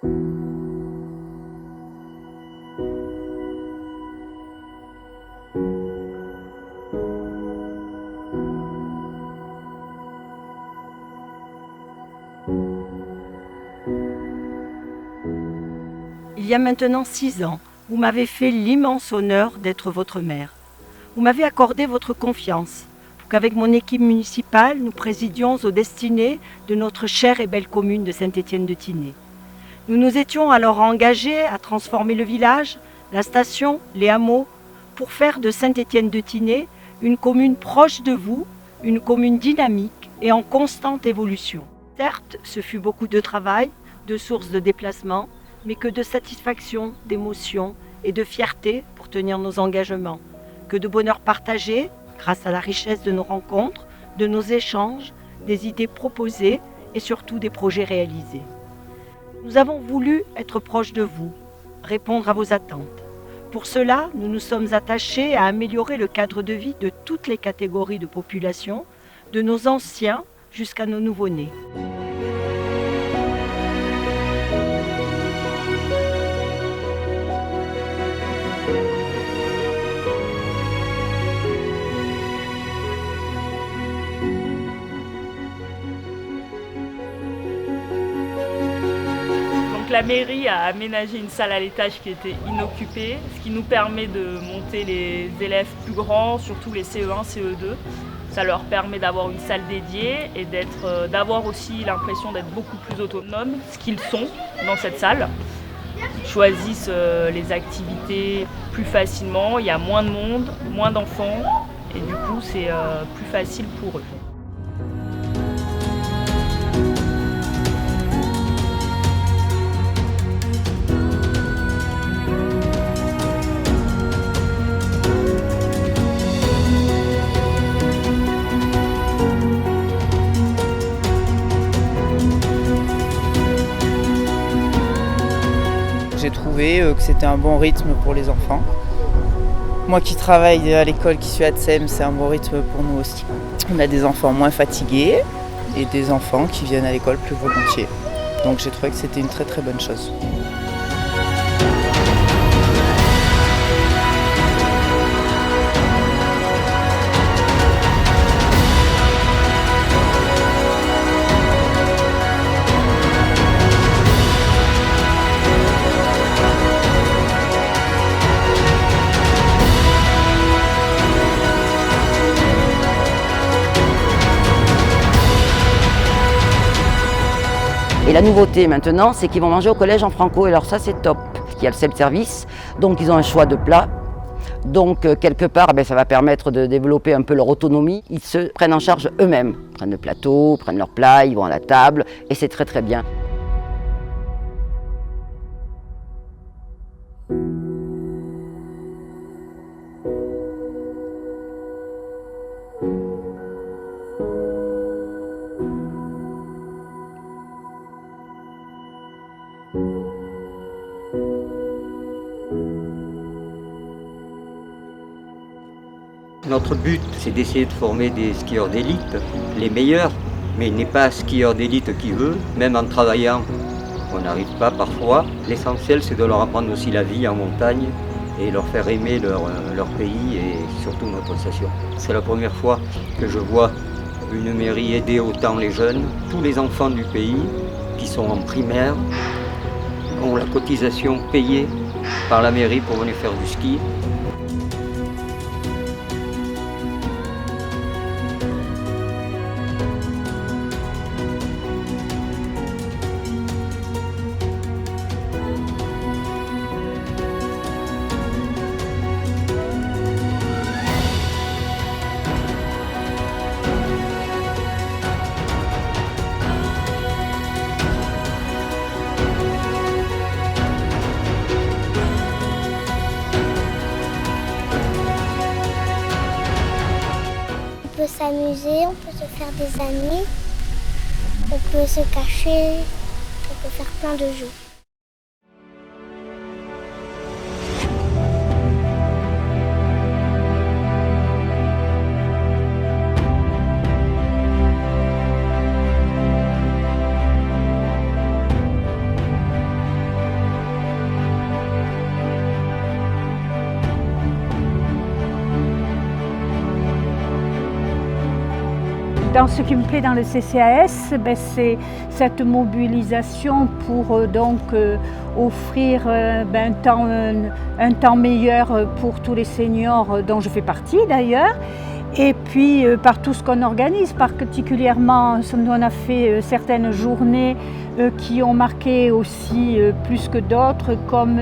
Il y a maintenant 6 ans, vous m'avez fait l'immense honneur d'être votre maire. Vous m'avez accordé votre confiance pour qu'avec mon équipe municipale, nous présidions aux destinées de notre chère et belle commune de Saint-Étienne-de-Tinée. Nous nous étions alors engagés à transformer le village, la station, les hameaux, pour faire de Saint-Étienne-de-Tinée une commune proche de vous, une commune dynamique et en constante évolution. Certes, ce fut beaucoup de travail, de sources de déplacement, mais que de satisfaction, d'émotion et de fierté pour tenir nos engagements, que de bonheur partagé grâce à la richesse de nos rencontres, de nos échanges, des idées proposées et surtout des projets réalisés. Nous avons voulu être proches de vous, répondre à vos attentes. Pour cela, nous nous sommes attachés à améliorer le cadre de vie de toutes les catégories de population, de nos anciens jusqu'à nos nouveau-nés. La mairie a aménagé une salle à l'étage qui était inoccupée, ce qui nous permet de monter les élèves plus grands, surtout les CE1, CE2. Ça leur permet d'avoir une salle dédiée et d'avoir aussi l'impression d'être beaucoup plus autonomes, ce qu'ils sont dans cette salle. Ils choisissent les activités plus facilement, il y a moins de monde, moins d'enfants et du coup c'est plus facile pour eux. J'ai trouvé que c'était un bon rythme pour les enfants. Moi qui travaille à l'école, qui suis à Tsem, c'est un bon rythme pour nous aussi. On a des enfants moins fatigués et des enfants qui viennent à l'école plus volontiers. Donc j'ai trouvé que c'était une très très bonne chose. Et la nouveauté maintenant, c'est qu'ils vont manger au collège en franco, et alors ça c'est top. Il y a le self-service, donc ils ont un choix de plats. Donc quelque part, ça va permettre de développer un peu leur autonomie. Ils se prennent en charge eux-mêmes, ils prennent le plateau, prennent leur plat, ils vont à la table, et c'est très très bien. Notre but, c'est d'essayer de former des skieurs d'élite, les meilleurs, mais il n'est pas skieur d'élite qui veut, même en travaillant, on n'arrive pas parfois. L'essentiel, c'est de leur apprendre aussi la vie en montagne et leur faire aimer leur pays et surtout notre station. C'est la première fois que je vois une mairie aider autant les jeunes. Tous les enfants du pays qui sont en primaire ont la cotisation payée par la mairie pour venir faire du ski. On peut s'amuser, on peut se faire des amis, on peut se cacher, on peut faire plein de jeux. ce qui me plaît dans le CCAS, c'est cette mobilisation pour offrir un temps meilleur pour tous les seniors dont je fais partie d'ailleurs. Et puis par tout ce qu'on organise, particulièrement on a fait certaines journées qui ont marqué aussi plus que d'autres, comme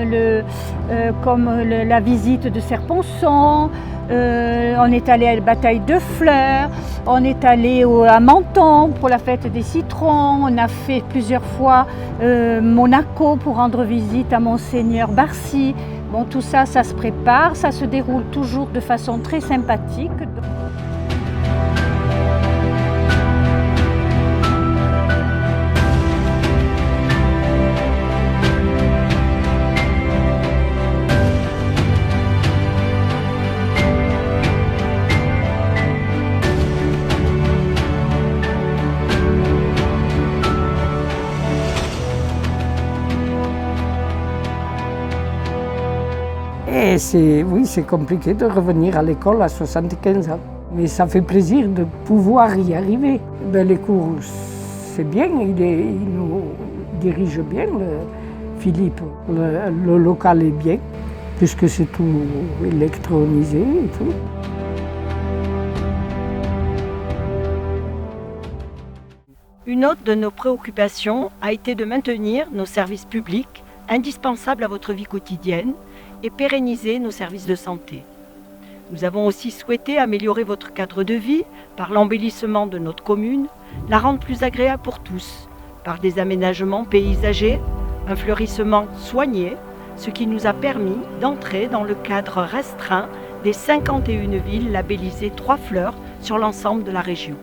la visite de Serponçon, on est allé à la bataille de Fleurs, on est allé à Menton pour la fête des citrons, on a fait plusieurs fois Monaco pour rendre visite à Monseigneur Barcy. Bon, tout ça, ça se prépare, ça se déroule toujours de façon très sympathique. Et c'est compliqué de revenir à l'école à 75 ans. Mais ça fait plaisir de pouvoir y arriver. Les cours, c'est bien, il nous dirige bien, Philippe. Le local est bien, puisque c'est tout électronisé et tout. Une autre de nos préoccupations a été de maintenir nos services publics indispensables à votre vie quotidienne et pérenniser nos services de santé. Nous avons aussi souhaité améliorer votre cadre de vie par l'embellissement de notre commune, la rendre plus agréable pour tous, par des aménagements paysagers, un fleurissement soigné, ce qui nous a permis d'entrer dans le cadre restreint des 51 villes labellisées 3 fleurs sur l'ensemble de la région.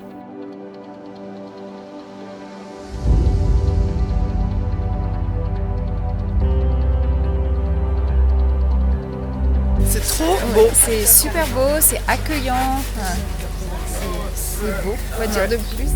C'est trop beau. C'est super beau, c'est accueillant, c'est beau, on va dire de plus.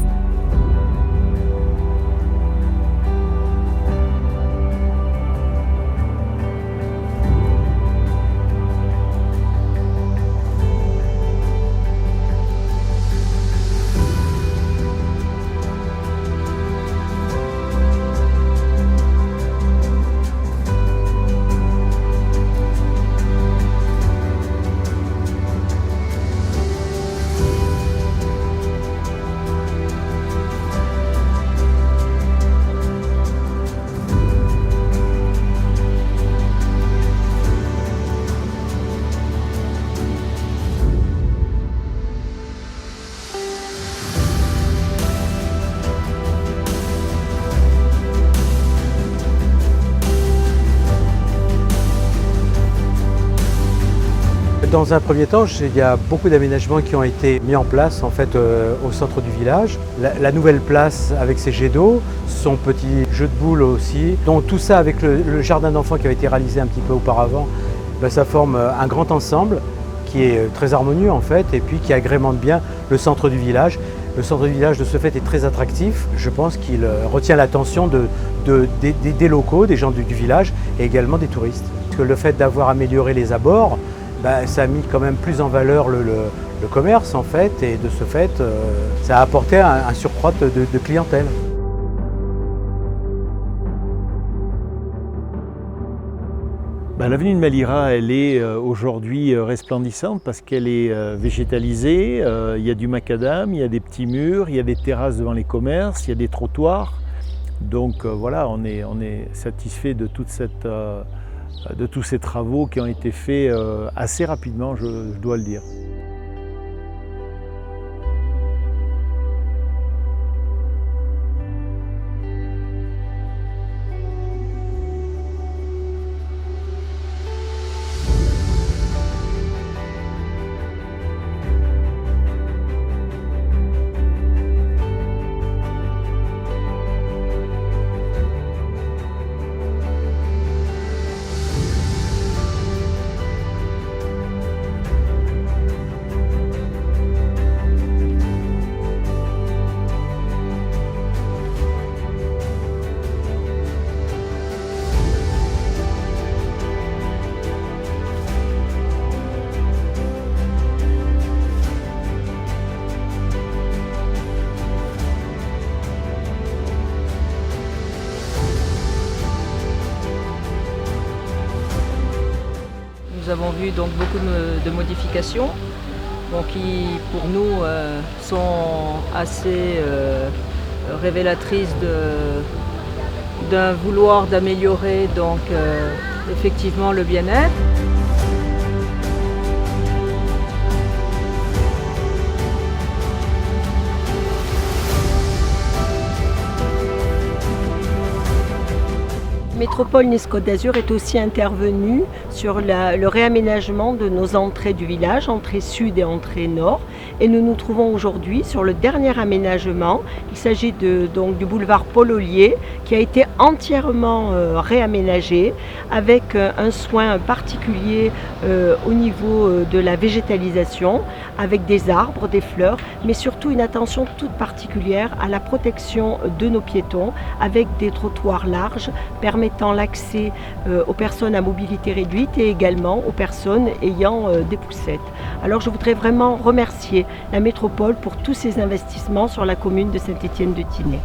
Dans un premier temps, il y a beaucoup d'aménagements qui ont été mis en place en fait, au centre du village. La nouvelle place avec ses jets d'eau, son petit jeu de boules aussi. Donc tout ça avec le jardin d'enfants qui avait été réalisé un petit peu auparavant, ça forme un grand ensemble qui est très harmonieux en fait et puis qui agrémente bien le centre du village. Le centre du village de ce fait est très attractif. Je pense qu'il retient l'attention des locaux, des gens du village et également des touristes. Parce que le fait d'avoir amélioré les abords, ça a mis quand même plus en valeur le commerce en fait et de ce fait ça a apporté un surcroît de clientèle. L'avenue de Malira, elle est aujourd'hui resplendissante parce qu'elle est végétalisée, il y a du macadam, il y a des petits murs, il y a des terrasses devant les commerces, il y a des trottoirs. Donc voilà, on est satisfait de tous ces travaux qui ont été faits assez rapidement, je dois le dire. avons vu donc beaucoup de modifications donc, qui, pour nous, sont assez révélatrices d'un vouloir d'améliorer donc, effectivement le bien-être. Métropole Nice Côte d'Azur est aussi intervenue sur le réaménagement de nos entrées du village, entrée sud et entrée nord. Et nous nous trouvons aujourd'hui sur le dernier aménagement. Il s'agit donc du boulevard Paul Ollier qui a été entièrement réaménagé avec un soin particulier au niveau de la végétalisation, avec des arbres, des fleurs, mais surtout une attention toute particulière à la protection de nos piétons avec des trottoirs larges permettant l'accès aux personnes à mobilité réduite et également aux personnes ayant des poussettes. Alors je voudrais vraiment remercier la métropole pour tous ces investissements sur la commune de Saint-Étienne-de-Tinée.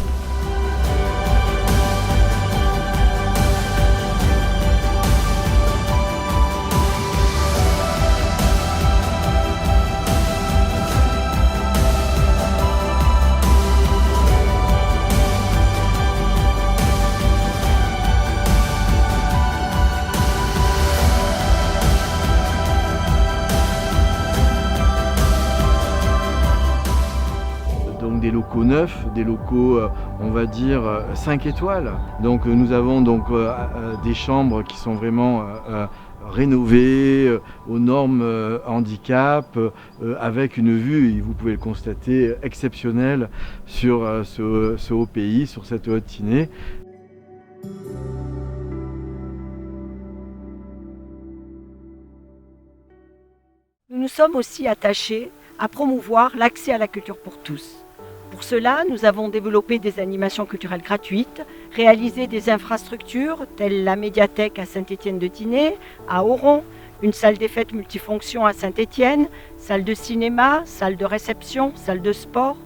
Des locaux neufs, des locaux on va dire 5 étoiles. Donc nous avons donc des chambres qui sont vraiment rénovées aux normes handicap avec une vue, et vous pouvez le constater, exceptionnelle sur ce haut pays, sur cette haute Tinée. Nous nous sommes aussi attachés à promouvoir l'accès à la culture pour tous. Pour cela, nous avons développé des animations culturelles gratuites, réalisé des infrastructures telles la médiathèque à Saint-Étienne-de-Tinée, à Oron, une salle des fêtes multifonctions à Saint-Étienne, salle de cinéma, salle de réception, salle de sport.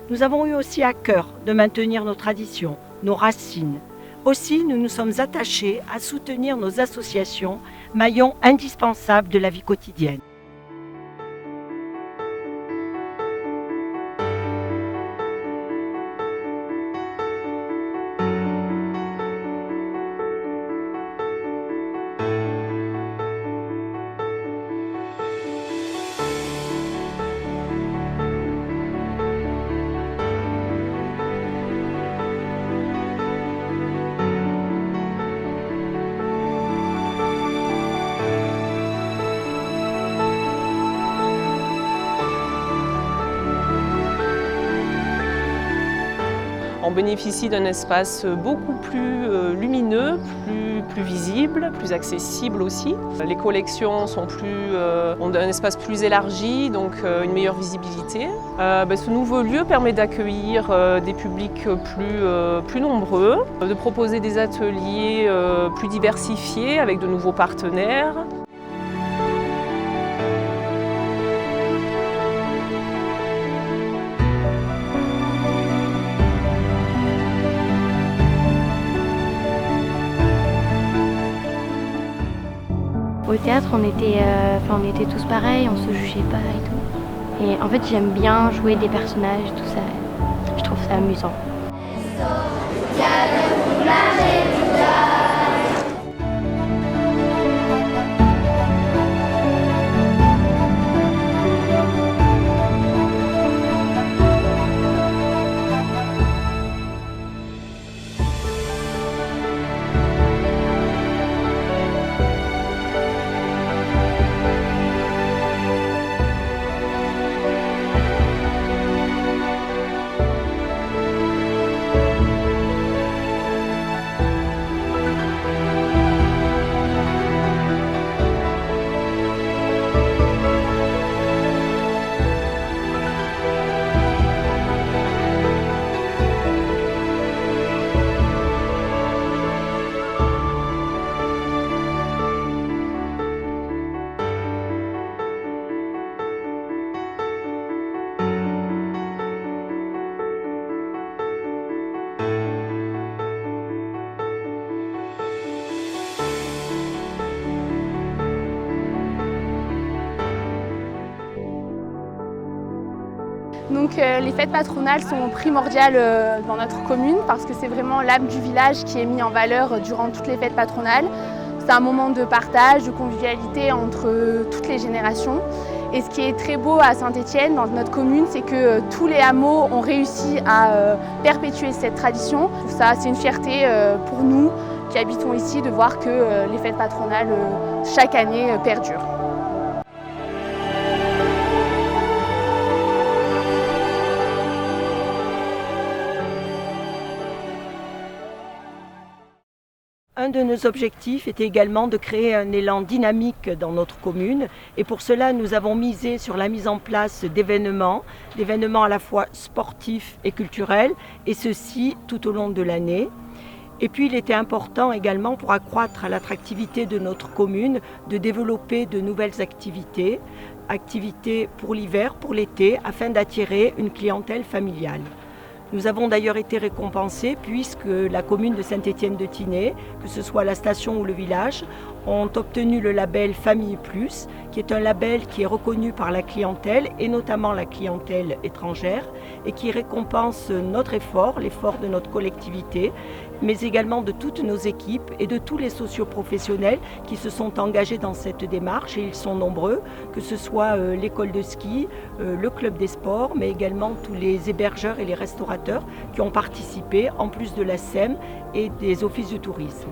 Nous avons eu aussi à cœur de maintenir nos traditions, nos racines. Aussi, nous nous sommes attachés à soutenir nos associations, maillons indispensables de la vie quotidienne. On bénéficie d'un espace beaucoup plus lumineux, plus visible, plus accessible aussi. Les collections ont un espace plus élargi, donc une meilleure visibilité. Ce nouveau lieu permet d'accueillir des publics plus nombreux, de proposer des ateliers plus diversifiés avec de nouveaux partenaires. Au théâtre, on était tous pareils, on se jugeait pas et tout. Et en fait, j'aime bien jouer des personnages, tout ça. Je trouve ça amusant. Donc les fêtes patronales sont primordiales dans notre commune parce que c'est vraiment l'âme du village qui est mise en valeur durant toutes les fêtes patronales. C'est un moment de partage, de convivialité entre toutes les générations. Et ce qui est très beau à Saint-Étienne, dans notre commune, c'est que tous les hameaux ont réussi à perpétuer cette tradition. Ça, c'est une fierté pour nous qui habitons ici de voir que les fêtes patronales chaque année perdurent. Un de nos objectifs était également de créer un élan dynamique dans notre commune et pour cela nous avons misé sur la mise en place d'événements à la fois sportifs et culturels et ceci tout au long de l'année. Et puis il était important également pour accroître l'attractivité de notre commune de développer de nouvelles activités pour l'hiver, pour l'été, afin d'attirer une clientèle familiale. Nous avons d'ailleurs été récompensés puisque la commune de Saint-Étienne-de-Tinée, que ce soit la station ou le village, ont obtenu le label Famille Plus, qui est un label qui est reconnu par la clientèle et notamment la clientèle étrangère et qui récompense notre effort, l'effort de notre collectivité, mais également de toutes nos équipes et de tous les socioprofessionnels qui se sont engagés dans cette démarche et ils sont nombreux, que ce soit l'école de ski, le club des sports, mais également tous les hébergeurs et les restaurateurs qui ont participé en plus de la SEM et des offices du tourisme.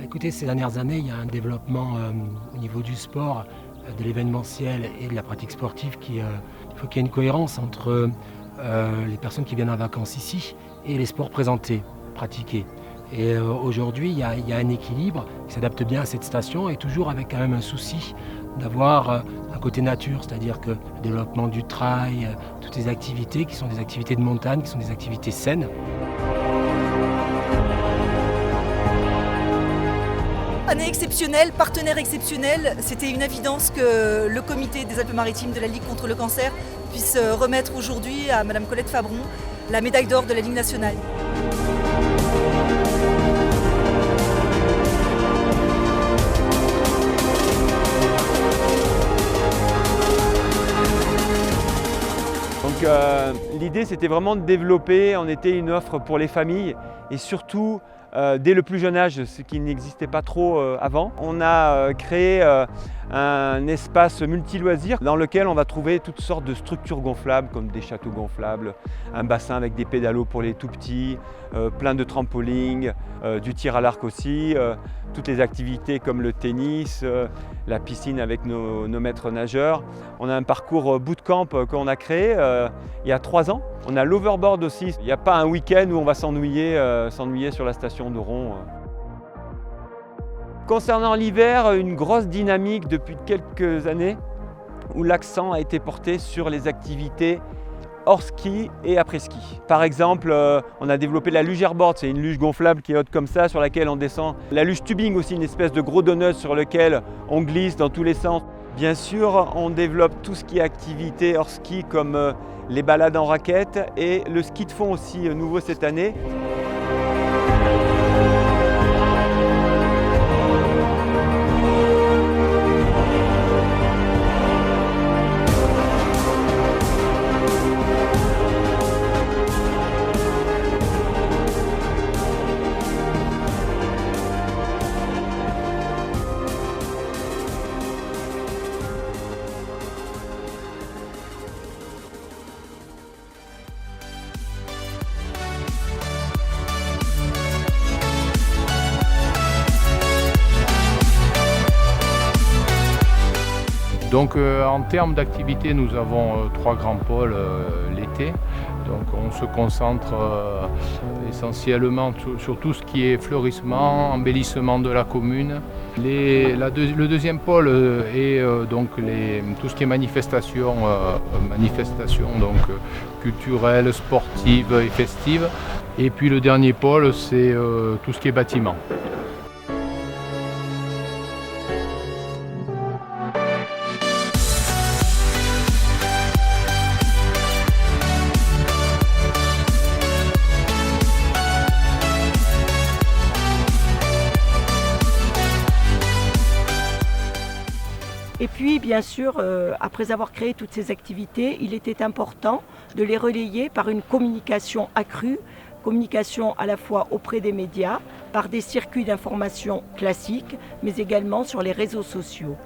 Écoutez, ces dernières années, il y a un développement au niveau du sport, de l'événementiel et de la pratique sportive il faut qu'il y ait une cohérence entre les personnes qui viennent en vacances ici et les sports présentés, pratiqués. Et aujourd'hui, il y a un équilibre qui s'adapte bien à cette station et toujours avec quand même un souci d'avoir un côté nature, c'est-à-dire que le développement du trail, toutes les activités qui sont des activités de montagne, qui sont des activités saines. Année exceptionnelle, partenaire exceptionnel, c'était une évidence que le comité des Alpes-Maritimes de la Ligue contre le cancer puisse remettre aujourd'hui à Madame Colette Fabron la médaille d'or de la Ligue nationale. Donc l'idée c'était vraiment de développer en été une offre pour les familles et surtout dès le plus jeune âge, ce qui n'existait pas trop avant. On a créé un espace multi-loisirs dans lequel on va trouver toutes sortes de structures gonflables comme des châteaux gonflables, un bassin avec des pédalos pour les tout petits, plein de trampolines, du tir à l'arc aussi, toutes les activités comme le tennis, la piscine avec nos maîtres nageurs. On a un parcours bootcamp qu'on a créé il y a 3 ans. On a l'overboard aussi. Il n'y a pas un week-end où on va s'ennuyer sur la station de Ron. Concernant l'hiver, une grosse dynamique depuis quelques années où l'accent a été porté sur les activités hors ski et après ski. Par exemple, on a développé la luge airboard, c'est une luge gonflable qui est haute comme ça sur laquelle on descend. La luge tubing aussi, une espèce de gros donut sur lequel on glisse dans tous les sens. Bien sûr, on développe tout ce qui est activité hors ski comme les balades en raquettes et le ski de fond aussi nouveau cette année. Donc en termes d'activité, nous avons 3 grands pôles l'été. Donc on se concentre essentiellement sur tout ce qui est fleurissement, embellissement de la commune. Le deuxième pôle est donc tout ce qui est manifestation donc, culturelle, sportive et festive. Et puis le dernier pôle, c'est tout ce qui est bâtiment. Et puis, bien sûr, après avoir créé toutes ces activités, il était important de les relayer par une communication accrue, communication à la fois auprès des médias, par des circuits d'information classiques, mais également sur les réseaux sociaux.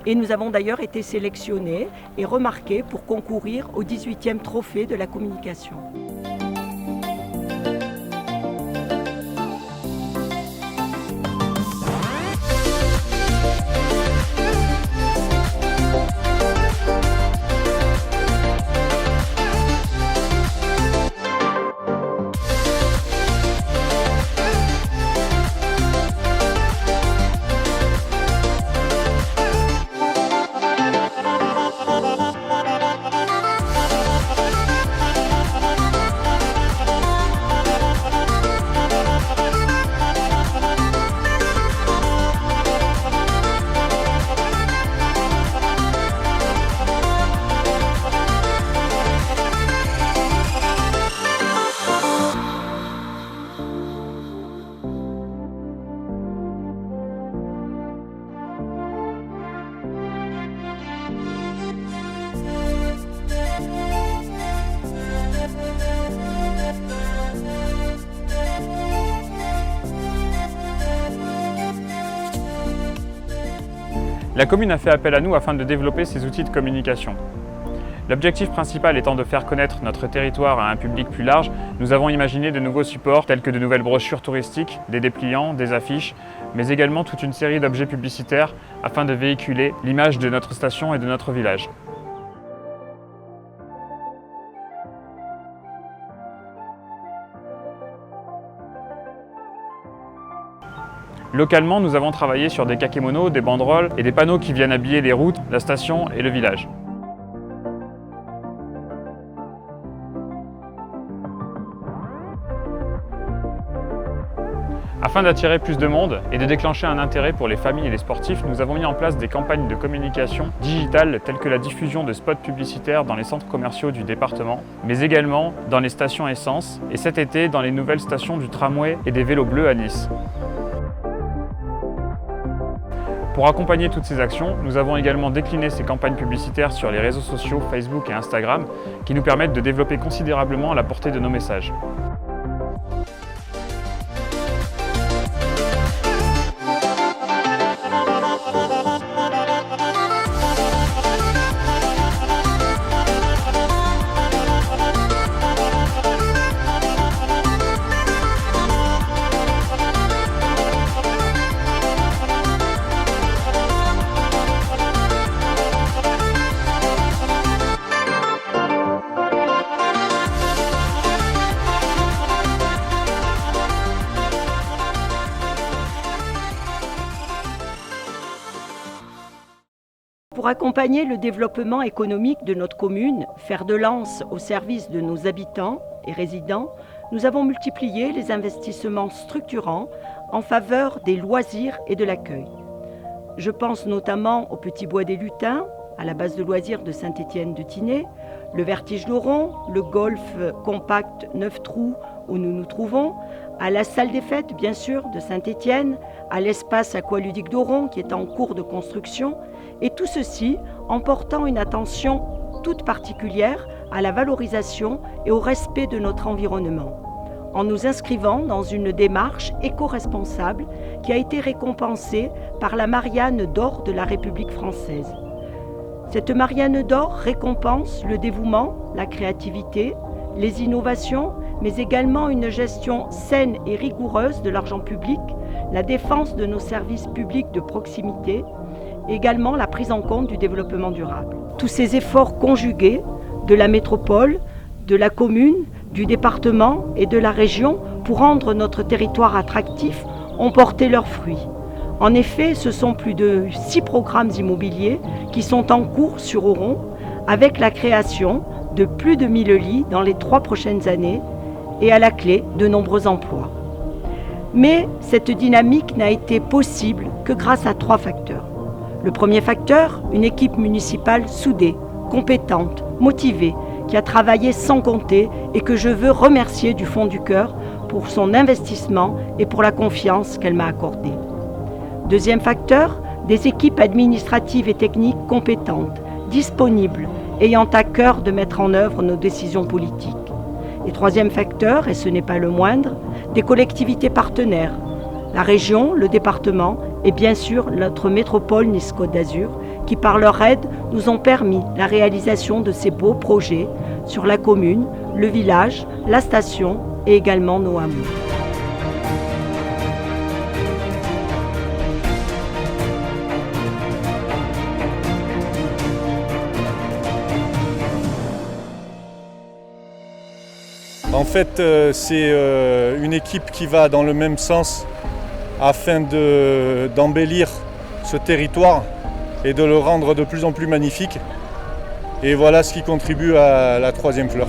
Et nous avons d'ailleurs été sélectionnés et remarqués pour concourir au 18e trophée de la communication. La commune a fait appel à nous afin de développer ces outils de communication. L'objectif principal étant de faire connaître notre territoire à un public plus large, nous avons imaginé de nouveaux supports tels que de nouvelles brochures touristiques, des dépliants, des affiches, mais également toute une série d'objets publicitaires afin de véhiculer l'image de notre station et de notre village. Localement, nous avons travaillé sur des kakémonos, des banderoles et des panneaux qui viennent habiller les routes, la station et le village. Afin d'attirer plus de monde et de déclencher un intérêt pour les familles et les sportifs, nous avons mis en place des campagnes de communication digitale telles que la diffusion de spots publicitaires dans les centres commerciaux du département, mais également dans les stations essence et cet été dans les nouvelles stations du tramway et des vélos bleus à Nice. Pour accompagner toutes ces actions, nous avons également décliné ces campagnes publicitaires sur les réseaux sociaux Facebook et Instagram qui nous permettent de développer considérablement la portée de nos messages. Pour accompagner le développement économique de notre commune, faire de lance au service de nos habitants et résidents, nous avons multiplié les investissements structurants en faveur des loisirs et de l'accueil. Je pense notamment au Petit Bois des Lutins, à la base de loisirs de Saint-Étienne-de-Tinée, le Vertige d'Oron, le golf compact 9 trous où nous nous trouvons, à la salle des fêtes bien sûr de Saint-Étienne, à l'espace aqualudique d'Oron qui est en cours de construction, et tout ceci en portant une attention toute particulière à la valorisation et au respect de notre environnement, en nous inscrivant dans une démarche éco-responsable qui a été récompensée par la Marianne d'or de la République française. Cette Marianne d'or récompense le dévouement, la créativité, les innovations, mais également une gestion saine et rigoureuse de l'argent public, la défense de nos services publics de proximité également la prise en compte du développement durable. Tous ces efforts conjugués de la métropole, de la commune, du département et de la région pour rendre notre territoire attractif ont porté leurs fruits. En effet, ce sont plus de 6 programmes immobiliers qui sont en cours sur Oron, avec la création de plus de 1000 lits dans les 3 prochaines années et à la clé de nombreux emplois. Mais cette dynamique n'a été possible que grâce à 3 facteurs. Le premier facteur, une équipe municipale soudée, compétente, motivée, qui a travaillé sans compter et que je veux remercier du fond du cœur pour son investissement et pour la confiance qu'elle m'a accordée. Deuxième facteur, des équipes administratives et techniques compétentes, disponibles, ayant à cœur de mettre en œuvre nos décisions politiques. Et troisième facteur, et ce n'est pas le moindre, des collectivités partenaires, la région, le département et bien sûr notre métropole Nice-Côte d'Azur, qui par leur aide nous ont permis la réalisation de ces beaux projets sur la commune, le village, la station et également nos hameaux. En fait, c'est une équipe qui va dans le même sens afin d'embellir ce territoire et de le rendre de plus en plus magnifique. Et voilà ce qui contribue à la 3e fleur.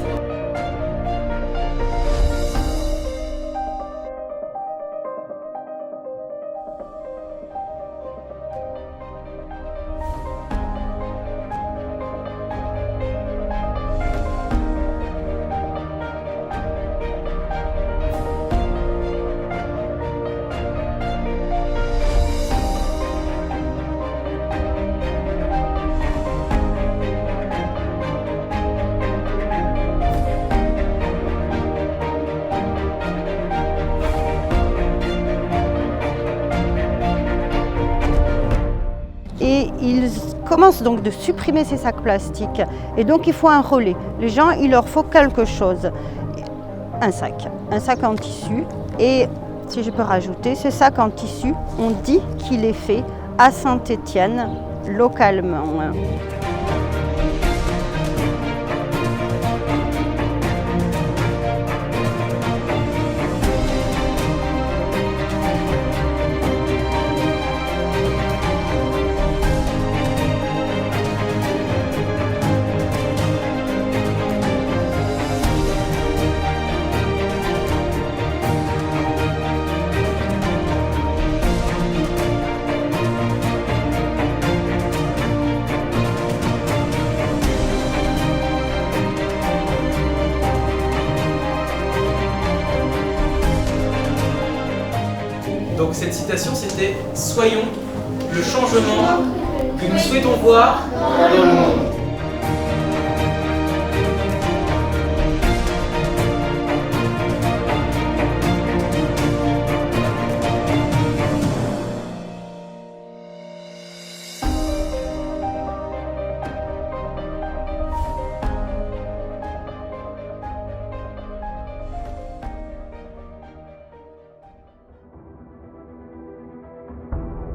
Et ils commencent donc de supprimer ces sacs plastiques. Et donc il faut un relais. Les gens, il leur faut quelque chose. Un sac en tissu. Et si je peux rajouter, ce sac en tissu, on dit qu'il est fait à Saint-Étienne, localement. Donc cette citation, c'était « Soyons le changement que nous souhaitons voir dans le monde ».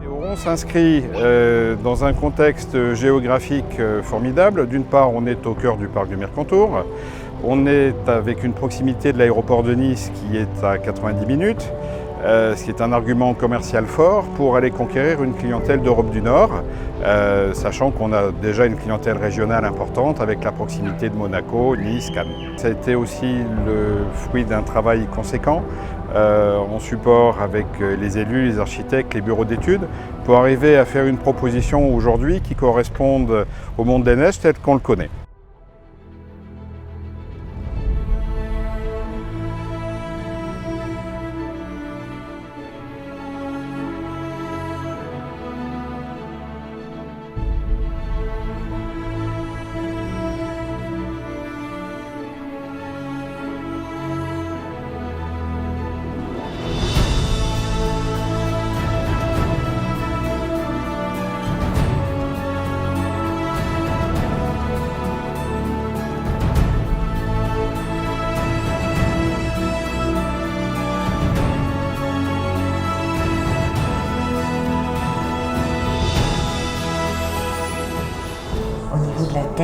Oron s'inscrit dans un contexte géographique formidable. D'une part, on est au cœur du parc du Mercantour. On est avec une proximité de l'aéroport de Nice qui est à 90 minutes, ce qui est un argument commercial fort pour aller conquérir une clientèle d'Europe du Nord, sachant qu'on a déjà une clientèle régionale importante avec la proximité de Monaco, Nice, Cannes. Ça a été aussi le fruit d'un travail conséquent en support avec les élus, les architectes, les bureaux d'études, pour arriver à faire une proposition aujourd'hui qui corresponde au monde des neiges tel qu'on le connaît.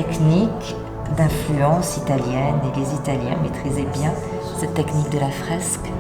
technique d'influence italienne et les Italiens maîtrisaient bien cette technique de la fresque.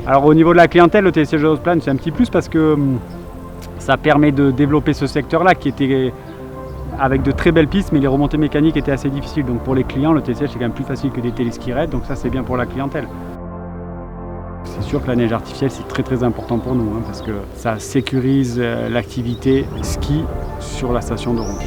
Alors au niveau de la clientèle, le TLC Géosplan, c'est un petit plus parce que ça permet de développer ce secteur-là qui était avec de très belles pistes, mais les remontées mécaniques étaient assez difficiles. Donc pour les clients, le TCH c'est quand même plus facile que des téléskis raids, donc ça c'est bien pour la clientèle. C'est sûr que la neige artificielle c'est très important pour nous, parce que ça sécurise l'activité ski sur la station de Rouen.